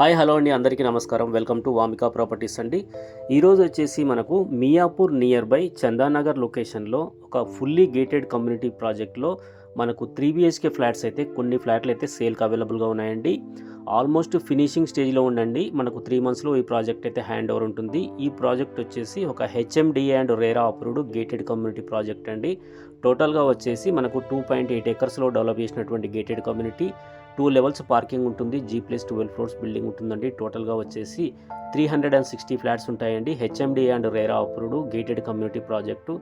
Hi hello అండి, అందరికీ నమస్కారం. వెల్కమ్ టు వామికా ప్రాపర్టీస్ అండి. ఈరోజు వచ్చేసి మనకు మియాపూర్ నియర్ బై చందానగర్ లొకేషన్లో ఒక ఫుల్లీ గేటెడ్ కమ్యూనిటీ ప్రాజెక్ట్లో మనకు 3 BHK ఫ్లాట్స్ అయితే కొన్ని ఫ్లాట్లు అయితే సేల్కి అవైలబుల్గా ఉన్నాయండి. ఆల్మోస్ట్ ఫినిషింగ్ స్టేజ్లో ఉండండి. మనకు 3 monthsలో ఈ ప్రాజెక్ట్ అయితే హ్యాండ్ ఓవర్ ఉంటుంది. ఈ ప్రాజెక్ట్ వచ్చేసి ఒక HMDA and RERA approved gated community project అండి. టోటల్గా వచ్చేసి మనకు 2.8 acresలో డెవలప్ చేసినటువంటి గేటెడ్ కమ్యూనిటీ. 2 levels పార్కింగ్ ఉంటుంది. G+12 floors బిల్డింగ్ ఉంటుందండి. టోటల్గా వచ్చేసి 360 ఫ్లాట్స్ ఉంటాయండి. HMDA and RERA approved gated community project.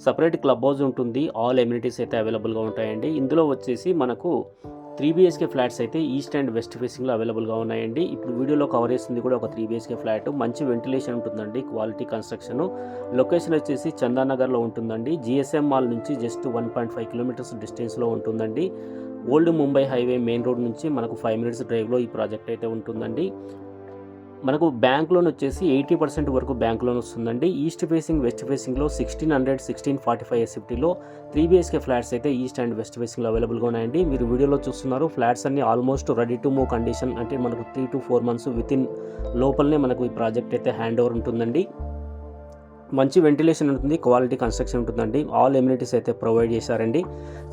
Separate club house ఉంటుంది. ఆల్ ఎమ్యూనిటీస్ అయితే అవైలబుల్గా ఉంటాయండి. ఇందులో వచ్చేసి మనకు 3 BHK ఫ్లాట్స్ అయితే ఈస్ట్ అండ్ వెస్ట్ ఫేసింగ్లో అవైలబుల్గా ఉన్నాయండి. ఇప్పుడు వీడియోలో కవర్ చేసింది కూడా ఒక 3 BHK ఫ్లాట్. మంచి వెంటిలేషన్ ఉంటుందండి, క్వాలిటీ కన్స్ట్రక్షన్. లొకేషన్ వచ్చేసి చందానగర్లో ఉంటుందండి. GSM మాల్ నుంచి జస్ట్ 1.5 kilometers డిస్టెన్స్లో ఉంటుందండి. Old Mumbai highway main road నుంచి మనకు 5 minutes డ్రైవ్లో ఈ ప్రాజెక్ట్ అయితే ఉంటుందండి. మనకు బ్యాంక్ లోన్ వచ్చేసి 80% వరకు బ్యాంక్ లోన్ వస్తుందండి. ఈస్ట్ ఫేసింగ్ వెస్ట్ ఫేసింగ్లో 1600, 1645 SFTలో 3 BHK ఫ్లాట్స్ అయితే ఈస్ట్ అండ్ వెస్ట్ ఫేసింగ్లో అవైలబుల్గా ఉన్నాయండి. మీరు వీడియోలో చూస్తున్నారు ఫ్లాట్స్ అన్ని almost ready to move condition, అంటే మనకు 3 to 4 months వితిన్ లోపలనే మనకు ఈ ప్రాజెక్ట్ అయితే హ్యాండ్ ఓవర్ ఉంటుందండి. మంచి వెంటిలేషన్ ఉంటుంది, క్వాలిటీ కన్స్ట్రక్షన్ ఉంటుందండి. ఆల్ ఎమ్యూనిటీస్ అయితే ప్రొవైడ్ చేశారండి.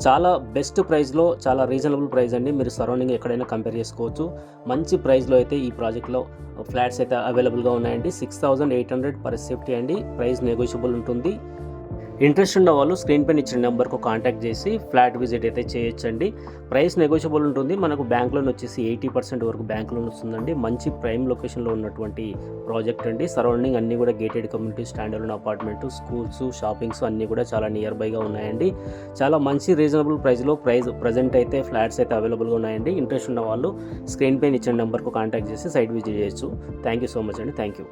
చాలా బెస్ట్ ప్రైస్లో, చాలా రీజనబుల్ ప్రైస్ అండి. మీరు సరౌండింగ్ ఎక్కడైనా కంపేర్ చేసుకోవచ్చు. మంచి ప్రైస్లో అయితే ఈ ప్రాజెక్ట్లో ఫ్లాట్స్ అయితే అవైలబుల్గా ఉన్నాయండి. 6800 per SFT అండి. ప్రైస్ నెగోషియబుల్ ఉంటుంది. ఇంట్రెస్ట్ ఉన్న వాళ్ళు స్క్రీన్ పైన ఇచ్చిన నెంబర్కు కాంటాక్ట్ చేసి ఫ్లాట్ విజిట్ అయితే చేయొచ్చండి. ప్రైస్ నెగోషియబుల్ ఉంటుంది. మనకు బ్యాంక్ లోన్ వచ్చేసి 80% వరకు బ్యాంక్ లోన్ వస్తుందండి. మంచి ప్రైమ్ లొకేషన్లో ఉన్నటువంటి ప్రాజెక్ట్ అండి. సరౌండింగ్ అన్నీ కూడా gated community, standard apartment, schools, shoppings అన్నీ కూడా చాలా నియర్ బైగా ఉన్నాయండి. చాలా మంచి రీజనబుల్ ప్రైస్లో ప్రజెంట్ అయితే ఫ్లాట్స్ అయితే అవైలబుల్గా ఉన్నాయండి. ఇంట్రెస్ట్ ఉన్న వాళ్ళు స్క్రీన్ పైన ఇచ్చిన నెంబర్కు కాంటాక్ట్ చేసి సైట్ విజిట్ చేయొచ్చు. థ్యాంక్ యూ సో మచ్ అండి. Thank you.